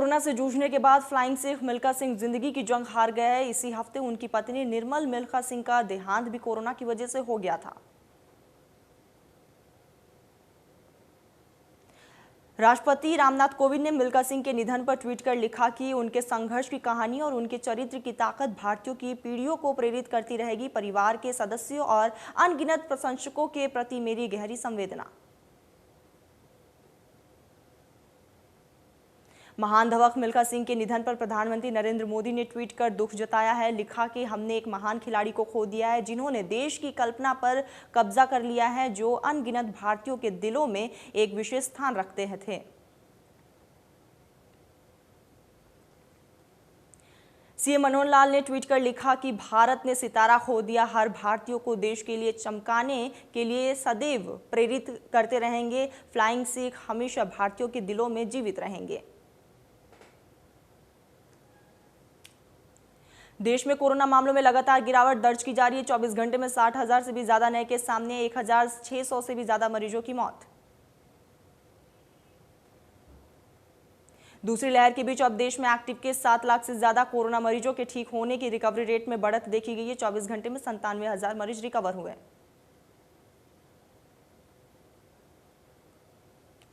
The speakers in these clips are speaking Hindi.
कोरोना से जूझने के बाद फ्लाइंग सिख मिल्खा सिंह जिंदगी की जंग हार गए हैं। इसी हफ्ते उनकी पत्नी निर्मल मिल्खा सिंह का देहांत भी कोरोना की वजह से हो गया था। राष्ट्रपति रामनाथ कोविंद ने मिल्खा सिंह के निधन पर ट्वीट कर लिखा कि उनके संघर्ष की कहानी और उनके चरित्र की ताकत भारतीयों की पीढ़ियों को प्रेरित करती रहेगी। परिवार के सदस्यों और अनगिनत प्रशंसकों के प्रति मेरी गहरी संवेदना। महान धावक मिल्खा सिंह के निधन पर प्रधानमंत्री नरेंद्र मोदी ने ट्वीट कर दुख जताया है। लिखा कि हमने एक महान खिलाड़ी को खो दिया है, जिन्होंने देश की कल्पना पर कब्जा कर लिया है, जो अनगिनत भारतीयों के दिलों में एक विशेष स्थान रखते थे। सीएम मनोहर लाल ने ट्वीट कर लिखा कि भारत ने सितारा खो दिया। हर भारतीयों को देश के लिए चमकाने के लिए सदैव प्रेरित करते रहेंगे। फ्लाइंग सिख हमेशा भारतीयों के दिलों में जीवित रहेंगे। देश में कोरोना मामलों में लगातार गिरावट दर्ज की जा रही है। 24 घंटे में 60,000 से भी ज्यादा नए केस सामने, 1,600 से भी ज्यादा मरीजों की मौत। दूसरी लहर के बीच अब देश में एक्टिव केस 7 लाख से ज्यादा। कोरोना मरीजों के ठीक होने की रिकवरी रेट में बढ़त देखी गई है। 24 घंटे में 97,000 मरीज रिकवर हुए।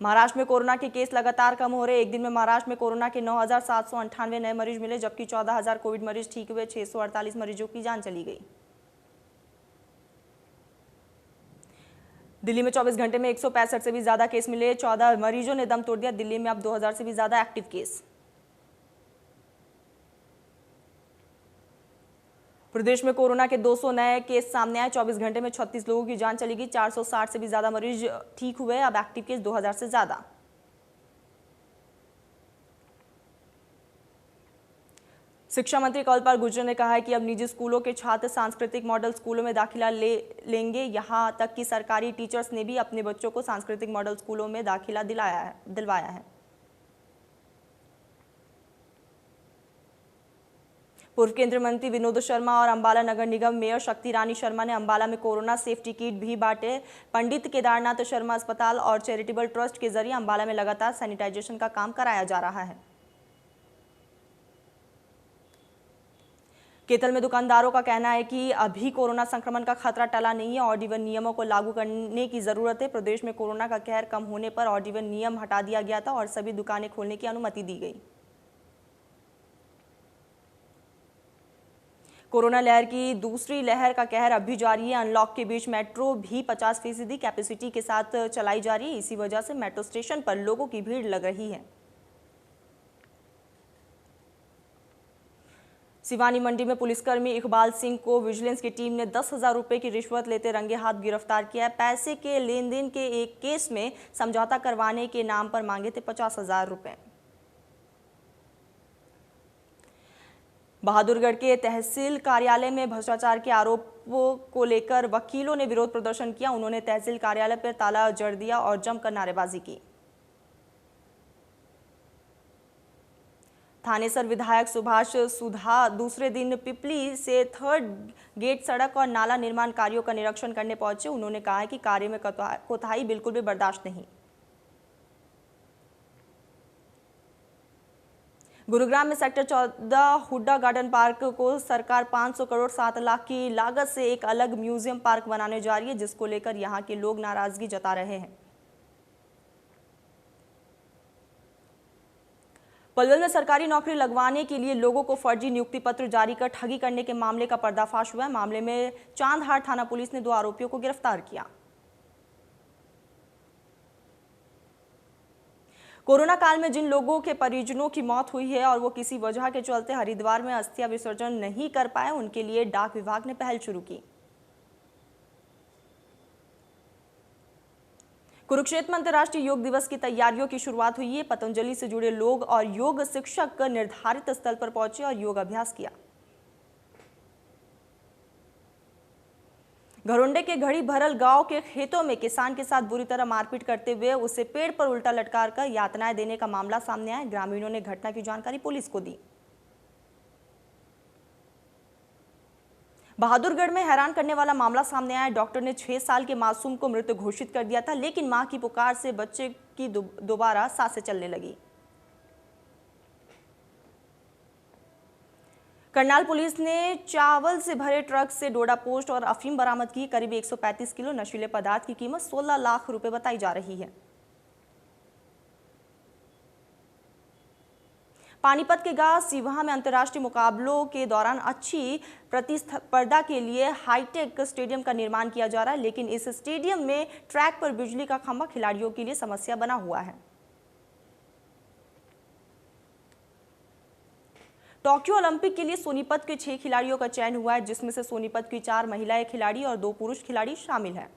महाराष्ट्र में कोरोना के केस लगातार कम हो रहे। एक दिन में महाराष्ट्र में कोरोना के 9,798 नए मरीज मिले, जबकि 14,000 कोविड मरीज ठीक हुए। 648 मरीजों की जान चली गई। दिल्ली में 24 घंटे में 165 से भी ज्यादा केस मिले। 14 मरीजों ने दम तोड़ दिया। दिल्ली में अब 2,000 से भी ज्यादा एक्टिव केस। प्रदेश में कोरोना के 200 नए केस सामने आए। 24 घंटे में 36 लोगों की जान चली गई। 460 से भी ज्यादा मरीज ठीक हुए। अब एक्टिव केस 2,000 से ज्यादा। शिक्षा मंत्री कल्पपाल गुर्जर ने कहा है कि अब निजी स्कूलों के छात्र सांस्कृतिक मॉडल स्कूलों में दाखिला लेंगे। यहां तक कि सरकारी टीचर्स ने भी अपने बच्चों को सांस्कृतिक मॉडल स्कूलों में दाखिला दिलवाया है। पूर्व केंद्रीय मंत्री विनोद शर्मा और अंबाला नगर निगम मेयर शक्ति रानी शर्मा ने अंबाला में कोरोना सेफ्टी किट भी बांटे। पंडित केदारनाथ शर्मा अस्पताल और चैरिटेबल ट्रस्ट के जरिए अंबाला में लगातार सैनिटाइजेशन का काम कराया जा रहा है। केतल में दुकानदारों का कहना है कि अभी कोरोना संक्रमण का खतरा टला नहीं है। ऑड इवन नियमों को लागू करने की जरूरत है। प्रदेश में कोरोना का कहर कम होने पर ऑड इवन नियम हटा दिया गया था और सभी दुकानें खोलने की अनुमति दी गई। कोरोना लहर की दूसरी लहर का कहर अब भी जारी है। अनलॉक के बीच मेट्रो भी 50% कैपेसिटी के साथ चलाई जा रही है। इसी वजह से मेट्रो स्टेशन पर लोगों की भीड़ लग रही है। सिवानी मंडी में पुलिसकर्मी इकबाल सिंह को विजिलेंस की टीम ने 10,000 रुपए की रिश्वत लेते रंगे हाथ गिरफ्तार किया है। पैसे के लेन देन के एक केस में समझौता करवाने के नाम पर मांगे थे 50,000 रुपए। बहादुरगढ़ के तहसील कार्यालय में भ्रष्टाचार के आरोपों को लेकर वकीलों ने विरोध प्रदर्शन किया। उन्होंने तहसील कार्यालय पर ताला जड़ दिया और जमकर नारेबाजी की। थानेसर विधायक सुभाष सुधा दूसरे दिन पिपली से 3rd गेट सड़क और नाला निर्माण कार्यों का निरीक्षण करने पहुंचे। उन्होंने कहा कि कार्य में कोताही बिल्कुल भी बर्दाश्त नहीं। गुरुग्राम में सेक्टर 14 हुड्डा गार्डन पार्क को सरकार 500 करोड़ 7 लाख की लागत से एक अलग म्यूजियम पार्क बनाने जा रही है, जिसको लेकर यहां के लोग नाराजगी जता रहे हैं। पलवल में सरकारी नौकरी लगवाने के लिए लोगों को फर्जी नियुक्ति पत्र जारी कर ठगी करने के मामले का पर्दाफाश हुआ है। मामले में चांदहार थाना पुलिस ने 2 आरोपियों को गिरफ्तार किया। कोरोना काल में जिन लोगों के परिजनों की मौत हुई है और वो किसी वजह के चलते हरिद्वार में अस्थियां विसर्जन नहीं कर पाए, उनके लिए डाक विभाग ने पहल शुरू की। कुरुक्षेत्र में अंतर्राष्ट्रीय योग दिवस की तैयारियों की शुरुआत हुई है। पतंजलि से जुड़े लोग और योग शिक्षक निर्धारित स्थल पर पहुंचे और योग अभ्यास किया। घरोंडे के घड़ी भरल गांव के खेतों में किसान के साथ बुरी तरह मारपीट करते हुए उसे पेड़ पर उल्टा लटकार कर यातनाएं देने का मामला सामने आया। ग्रामीणों ने घटना की जानकारी पुलिस को दी। बहादुरगढ़ में हैरान करने वाला मामला सामने आया। डॉक्टर ने 6 साल के मासूम को मृत घोषित कर दिया था, लेकिन मां की पुकार से बच्चे की दोबारा सांसें चलने लगी। करनाल पुलिस ने चावल से भरे ट्रक से डोडा पोस्ट और अफीम बरामद की। करीब 135 किलो नशीले पदार्थ की कीमत 16 लाख रुपए बताई जा रही है। पानीपत के गांव सिवहा में अंतर्राष्ट्रीय मुकाबलों के दौरान अच्छी प्रतिस्पर्धा के लिए हाईटेक स्टेडियम का निर्माण किया जा रहा है, लेकिन इस स्टेडियम में ट्रैक पर बिजली का खंभा खिलाड़ियों के लिए समस्या बना हुआ है। टोक्यो ओलंपिक के लिए सोनीपत के 6 खिलाड़ियों का चयन हुआ है, जिसमें से सोनीपत की 4 महिला खिलाड़ी और 2 पुरुष खिलाड़ी शामिल हैं।